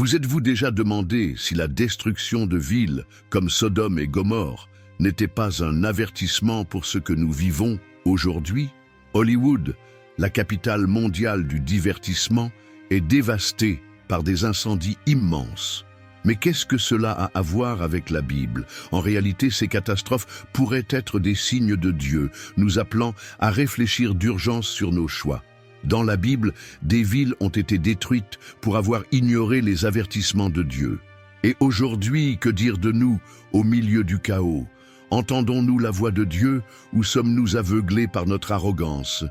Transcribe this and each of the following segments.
Vous êtes-vous déjà demandé si la destruction de villes comme Sodome et Gomorrhe n'était pas un avertissement pour ce que nous vivons aujourd'hui? Hollywood, la capitale mondiale du divertissement, est dévastée par des incendies immenses. Mais qu'est-ce que cela a à voir avec la Bible? En réalité, ces catastrophes pourraient être des signes de Dieu, nous appelant à réfléchir d'urgence sur nos choix. Dans la Bible, des villes ont été détruites pour avoir ignoré les avertissements de Dieu. Et aujourd'hui, que dire de nous au milieu du chaos? Entendons-nous la voix de Dieu ou sommes-nous aveuglés par notre arrogance?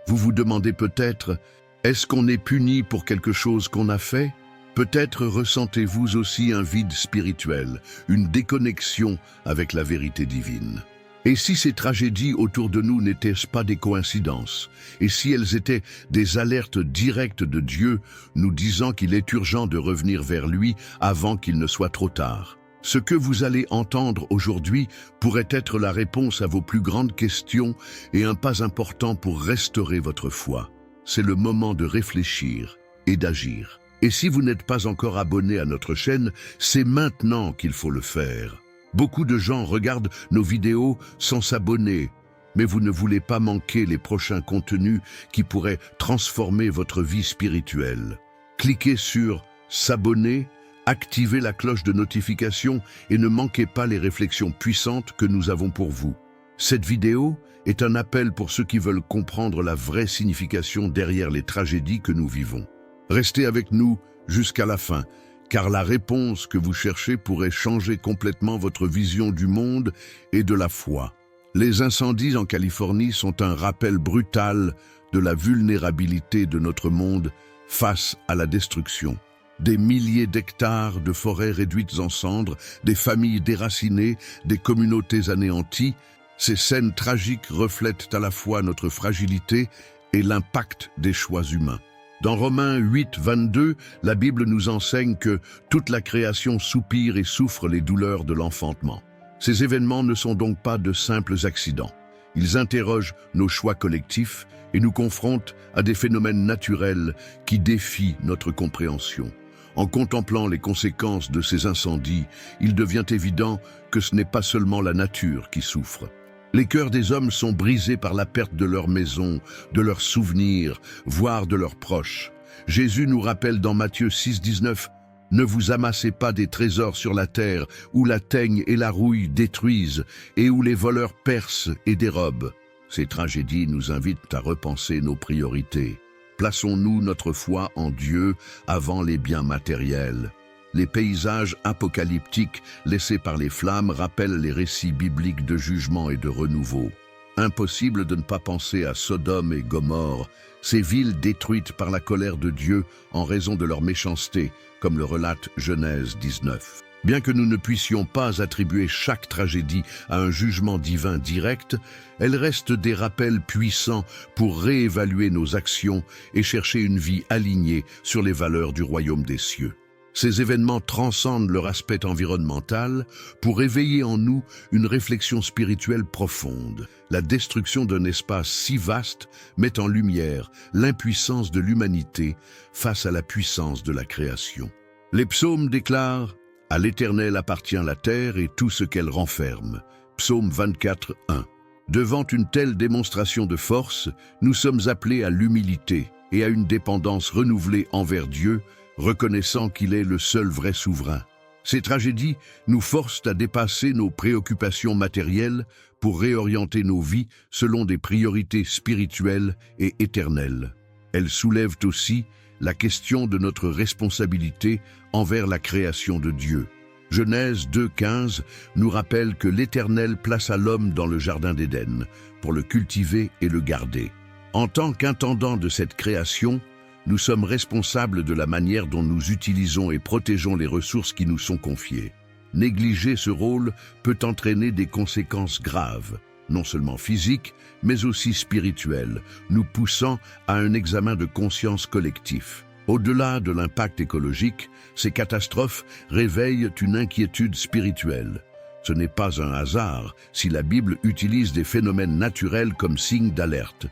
Vous vous demandez peut-être, est-ce qu'on est puni pour quelque chose qu'on a fait? Peut-être ressentez-vous aussi un vide spirituel, une déconnexion avec la vérité divine. Et si ces tragédies autour de nous n'étaient pas des coïncidences? Et si elles étaient des alertes directes de Dieu, nous disant qu'il est urgent de revenir vers lui avant qu'il ne soit trop tard? Ce que vous allez entendre aujourd'hui pourrait être la réponse à vos plus grandes questions et un pas important pour restaurer votre foi. C'est le moment de réfléchir et d'agir. Et si vous n'êtes pas encore abonné à notre chaîne, c'est maintenant qu'il faut le faire. Beaucoup de gens regardent nos vidéos sans s'abonner, mais vous ne voulez pas manquer les prochains contenus qui pourraient transformer votre vie spirituelle. Cliquez sur « S'abonner », activez la cloche de notification et ne manquez pas les réflexions puissantes que nous avons pour vous. Cette vidéo est un appel pour ceux qui veulent comprendre la vraie signification derrière les tragédies que nous vivons. Restez avec nous jusqu'à la fin, car la réponse que vous cherchez pourrait changer complètement votre vision du monde et de la foi. Les incendies en Californie sont un rappel brutal de la vulnérabilité de notre monde face à la destruction. Des milliers d'hectares de forêts réduites en cendres, des familles déracinées, des communautés anéanties, ces scènes tragiques reflètent à la fois notre fragilité et l'impact des choix humains. Dans Romains 8, 22, la Bible nous enseigne que toute la création soupire et souffre les douleurs de l'enfantement. Ces événements ne sont donc pas de simples accidents. Ils interrogent nos choix collectifs et nous confrontent à des phénomènes naturels qui défient notre compréhension. En contemplant les conséquences de ces incendies, il devient évident que ce n'est pas seulement la nature qui souffre. Les cœurs des hommes sont brisés par la perte de leur maison, de leurs souvenirs, voire de leurs proches. Jésus nous rappelle dans Matthieu 6, 19 « Ne vous amassez pas des trésors sur la terre, où la teigne et la rouille détruisent, et où les voleurs percent et dérobent. » Ces tragédies nous invitent à repenser nos priorités. Plaçons-nous notre foi en Dieu avant les biens matériels. Les paysages apocalyptiques laissés par les flammes rappellent les récits bibliques de jugement et de renouveau. Impossible de ne pas penser à Sodome et Gomorrhe, ces villes détruites par la colère de Dieu en raison de leur méchanceté, comme le relate Genèse 19. Bien que nous ne puissions pas attribuer chaque tragédie à un jugement divin direct, elles restent des rappels puissants pour réévaluer nos actions et chercher une vie alignée sur les valeurs du royaume des cieux. Ces événements transcendent leur aspect environnemental pour éveiller en nous une réflexion spirituelle profonde. La destruction d'un espace si vaste met en lumière l'impuissance de l'humanité face à la puissance de la création. Les psaumes déclarent « À l'Éternel appartient la terre et tout ce qu'elle renferme » Psaume 24, 1. Devant une telle démonstration de force, nous sommes appelés à l'humilité et à une dépendance renouvelée envers Dieu, reconnaissant qu'il est le seul vrai souverain. Ces tragédies nous forcent à dépasser nos préoccupations matérielles pour réorienter nos vies selon des priorités spirituelles et éternelles. Elles soulèvent aussi la question de notre responsabilité envers la création de Dieu. Genèse 2,15 nous rappelle que l'Éternel plaça l'homme dans le jardin d'Éden pour le cultiver et le garder. En tant qu'intendant de cette création, nous sommes responsables de la manière dont nous utilisons et protégeons les ressources qui nous sont confiées. Négliger ce rôle peut entraîner des conséquences graves, non seulement physiques, mais aussi spirituelles, nous poussant à un examen de conscience collectif. Au-delà de l'impact écologique, ces catastrophes réveillent une inquiétude spirituelle. Ce n'est pas un hasard si la Bible utilise des phénomènes naturels comme signe d'alerte.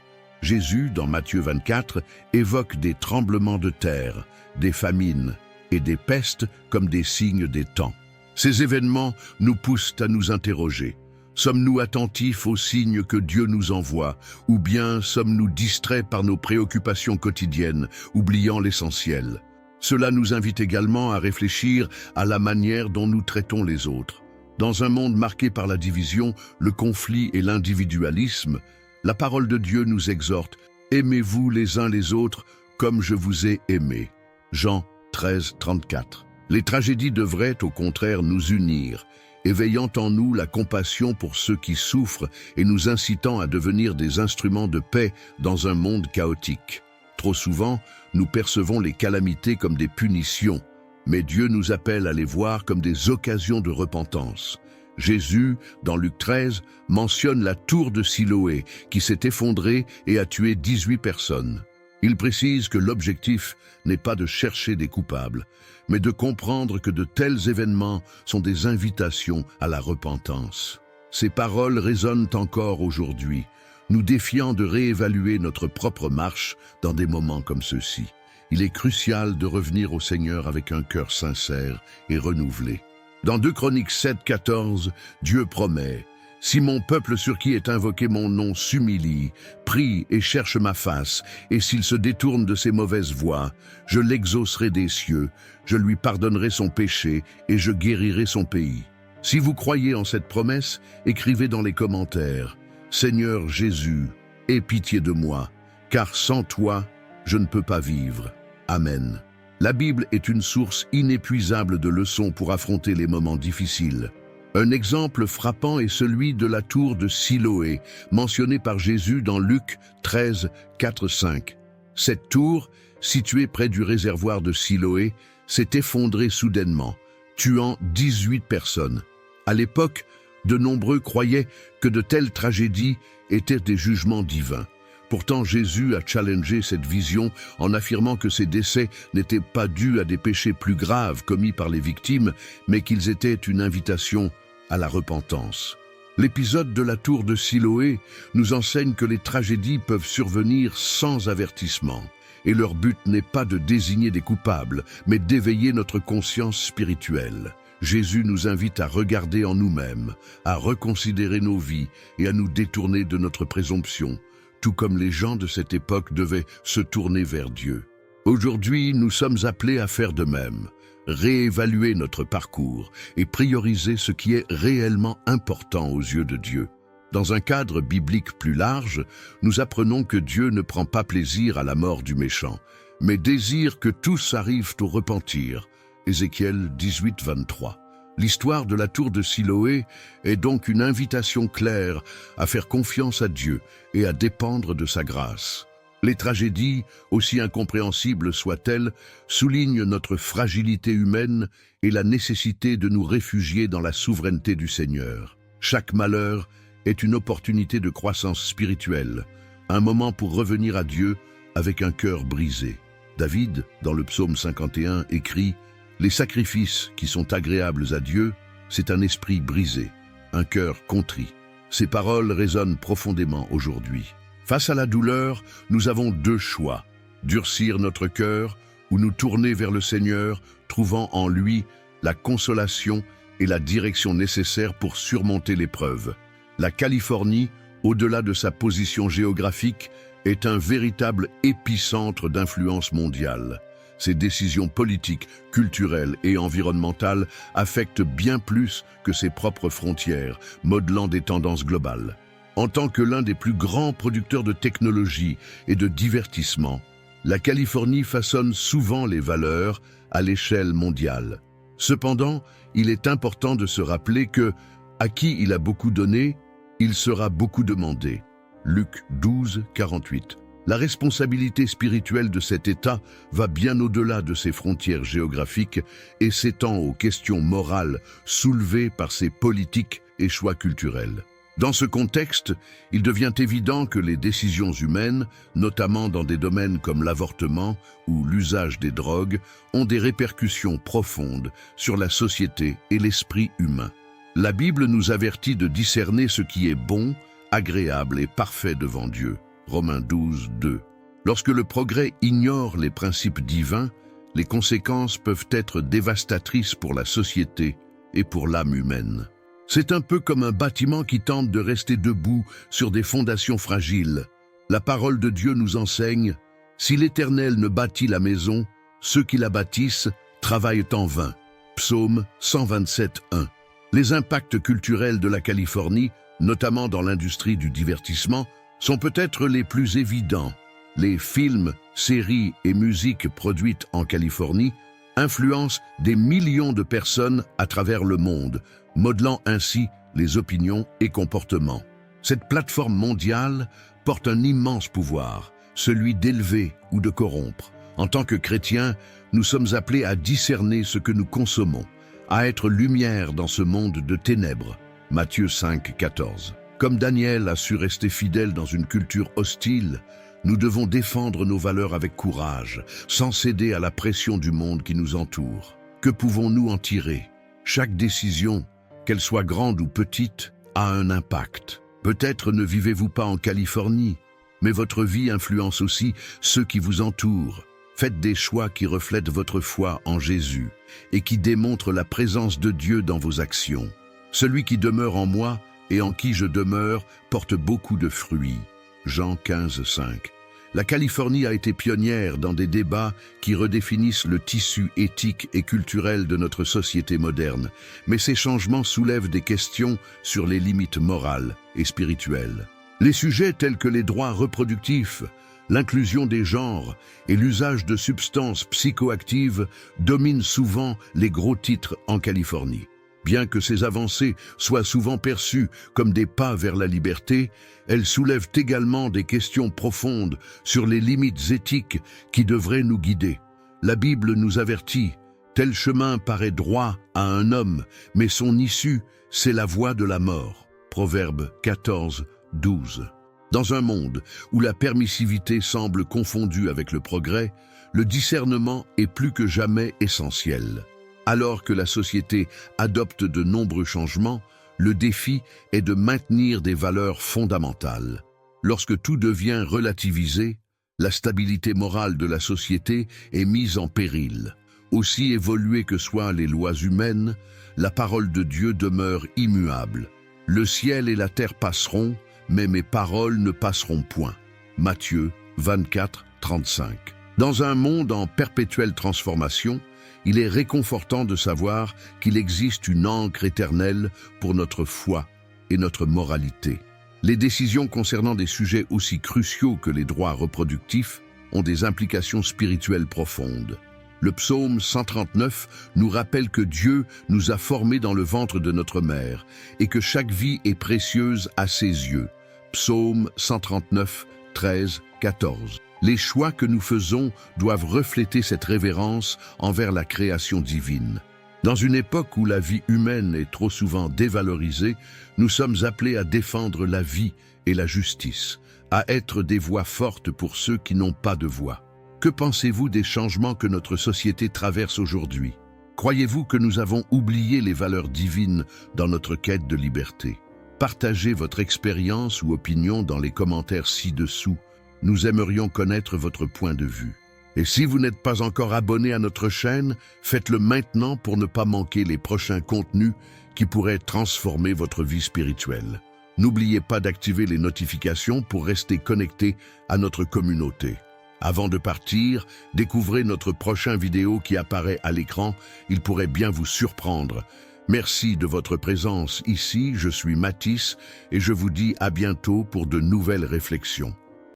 Jésus, dans Matthieu 24, évoque des tremblements de terre, des famines et des pestes comme des signes des temps. Ces événements nous poussent à nous interroger. Sommes-nous attentifs aux signes que Dieu nous envoie, ou bien sommes-nous distraits par nos préoccupations quotidiennes, oubliant l'essentiel? Cela nous invite également à réfléchir à la manière dont nous traitons les autres. Dans un monde marqué par la division, le conflit et l'individualisme, la parole de Dieu nous exhorte « Aimez-vous les uns les autres comme je vous ai aimé ». Jean 13, 34. Les tragédies devraient au contraire nous unir, éveillant en nous la compassion pour ceux qui souffrent et nous incitant à devenir des instruments de paix dans un monde chaotique. Trop souvent, nous percevons les calamités comme des punitions, mais Dieu nous appelle à les voir comme des occasions de repentance. Jésus, dans Luc 13, mentionne la tour de Siloé qui s'est effondrée et a tué 18 personnes. Il précise que l'objectif n'est pas de chercher des coupables, mais de comprendre que de tels événements sont des invitations à la repentance. Ces paroles résonnent encore aujourd'hui, nous défiant de réévaluer notre propre marche dans des moments comme ceux-ci. Il est crucial de revenir au Seigneur avec un cœur sincère et renouvelé. Dans 2 Chroniques 7, 14, Dieu promet « Si mon peuple sur qui est invoqué mon nom s'humilie, prie et cherche ma face, et s'il se détourne de ses mauvaises voies, je l'exaucerai des cieux, je lui pardonnerai son péché et je guérirai son pays. » Si vous croyez en cette promesse, écrivez dans les commentaires « Seigneur Jésus, aie pitié de moi, car sans toi, je ne peux pas vivre. Amen. » La Bible est une source inépuisable de leçons pour affronter les moments difficiles. Un exemple frappant est celui de la tour de Siloé, mentionnée par Jésus dans Luc 13, 4, 5. Cette tour, située près du réservoir de Siloé, s'est effondrée soudainement, tuant 18 personnes. À l'époque, de nombreux croyaient que de telles tragédies étaient des jugements divins. Pourtant, Jésus a challengé cette vision en affirmant que ces décès n'étaient pas dus à des péchés plus graves commis par les victimes, mais qu'ils étaient une invitation à la repentance. L'épisode de la tour de Siloé nous enseigne que les tragédies peuvent survenir sans avertissement, et leur but n'est pas de désigner des coupables, mais d'éveiller notre conscience spirituelle. Jésus nous invite à regarder en nous-mêmes, à reconsidérer nos vies et à nous détourner de notre présomption, tout comme les gens de cette époque devaient se tourner vers Dieu. Aujourd'hui, nous sommes appelés à faire de même, réévaluer notre parcours et prioriser ce qui est réellement important aux yeux de Dieu. Dans un cadre biblique plus large, nous apprenons que Dieu ne prend pas plaisir à la mort du méchant, mais désire que tous arrivent au repentir. Ézéchiel 18, 23. L'histoire de la tour de Siloé est donc une invitation claire à faire confiance à Dieu et à dépendre de sa grâce. Les tragédies, aussi incompréhensibles soient-elles, soulignent notre fragilité humaine et la nécessité de nous réfugier dans la souveraineté du Seigneur. Chaque malheur est une opportunité de croissance spirituelle, un moment pour revenir à Dieu avec un cœur brisé. David, dans le psaume 51, écrit « Les sacrifices qui sont agréables à Dieu, c'est un esprit brisé, un cœur contrit. » Ces paroles résonnent profondément aujourd'hui. Face à la douleur, nous avons deux choix, durcir notre cœur ou nous tourner vers le Seigneur, trouvant en lui la consolation et la direction nécessaires pour surmonter l'épreuve. La Californie, au-delà de sa position géographique, est un véritable épicentre d'influence mondiale. Ses décisions politiques, culturelles et environnementales affectent bien plus que ses propres frontières, modelant des tendances globales. En tant que l'un des plus grands producteurs de technologie et de divertissement, la Californie façonne souvent les valeurs à l'échelle mondiale. Cependant, il est important de se rappeler que, à qui il a beaucoup donné, il sera beaucoup demandé. Luc 12, 48. La responsabilité spirituelle de cet État va bien au-delà de ses frontières géographiques et s'étend aux questions morales soulevées par ses politiques et choix culturels. Dans ce contexte, il devient évident que les décisions humaines, notamment dans des domaines comme l'avortement ou l'usage des drogues, ont des répercussions profondes sur la société et l'esprit humain. La Bible nous avertit de discerner ce qui est bon, agréable et parfait devant Dieu. Romains 12, 2. Lorsque le progrès ignore les principes divins, les conséquences peuvent être dévastatrices pour la société et pour l'âme humaine. C'est un peu comme un bâtiment qui tente de rester debout sur des fondations fragiles. La parole de Dieu nous enseigne « Si l'Éternel ne bâtit la maison, ceux qui la bâtissent travaillent en vain ». Psaume 127:1. Les impacts culturels de la Californie, notamment dans l'industrie du divertissement, sont peut-être les plus évidents. Les films, séries et musiques produites en Californie influencent des millions de personnes à travers le monde, modelant ainsi les opinions et comportements. Cette plateforme mondiale porte un immense pouvoir, celui d'élever ou de corrompre. En tant que chrétiens, nous sommes appelés à discerner ce que nous consommons, à être lumière dans ce monde de ténèbres. Matthieu 5:14. Comme Daniel a su rester fidèle dans une culture hostile, nous devons défendre nos valeurs avec courage, sans céder à la pression du monde qui nous entoure. Que pouvons-nous en tirer? Chaque décision, qu'elle soit grande ou petite, a un impact. Peut-être ne vivez-vous pas en Californie, mais votre vie influence aussi ceux qui vous entourent. Faites des choix qui reflètent votre foi en Jésus et qui démontrent la présence de Dieu dans vos actions. Celui qui demeure en moi et en qui je demeure porte beaucoup de fruits. Jean 15:5. La Californie a été pionnière dans des débats qui redéfinissent le tissu éthique et culturel de notre société moderne, mais ces changements soulèvent des questions sur les limites morales et spirituelles. Les sujets tels que les droits reproductifs, l'inclusion des genres et l'usage de substances psychoactives dominent souvent les gros titres en Californie. Bien que ces avancées soient souvent perçues comme des pas vers la liberté, elles soulèvent également des questions profondes sur les limites éthiques qui devraient nous guider. La Bible nous avertit « Tel chemin paraît droit à un homme, mais son issue, c'est la voie de la mort. » Proverbe 14:12. Dans un monde où la permissivité semble confondue avec le progrès, le discernement est plus que jamais essentiel. Alors que la société adopte de nombreux changements, le défi est de maintenir des valeurs fondamentales. Lorsque tout devient relativisé, la stabilité morale de la société est mise en péril. Aussi évoluées que soient les lois humaines, la parole de Dieu demeure immuable. Le ciel et la terre passeront, mais mes paroles ne passeront point. Matthieu 24:35. Dans un monde en perpétuelle transformation, il est réconfortant de savoir qu'il existe une ancre éternelle pour notre foi et notre moralité. Les décisions concernant des sujets aussi cruciaux que les droits reproductifs ont des implications spirituelles profondes. Le psaume 139 nous rappelle que Dieu nous a formés dans le ventre de notre mère et que chaque vie est précieuse à ses yeux. Psaume 139, 13, 14. Les choix que nous faisons doivent refléter cette révérence envers la création divine. Dans une époque où la vie humaine est trop souvent dévalorisée, nous sommes appelés à défendre la vie et la justice, à être des voix fortes pour ceux qui n'ont pas de voix. Que pensez-vous des changements que notre société traverse aujourd'hui? Croyez-vous que nous avons oublié les valeurs divines dans notre quête de liberté? Partagez votre expérience ou opinion dans les commentaires ci-dessous. Nous aimerions connaître votre point de vue. Et si vous n'êtes pas encore abonné à notre chaîne, faites-le maintenant pour ne pas manquer les prochains contenus qui pourraient transformer votre vie spirituelle. N'oubliez pas d'activer les notifications pour rester connecté à notre communauté. Avant de partir, découvrez notre prochain vidéo qui apparaît à l'écran. Il pourrait bien vous surprendre. Merci de votre présence ici. Je suis Mathis et je vous dis à bientôt pour de nouvelles réflexions.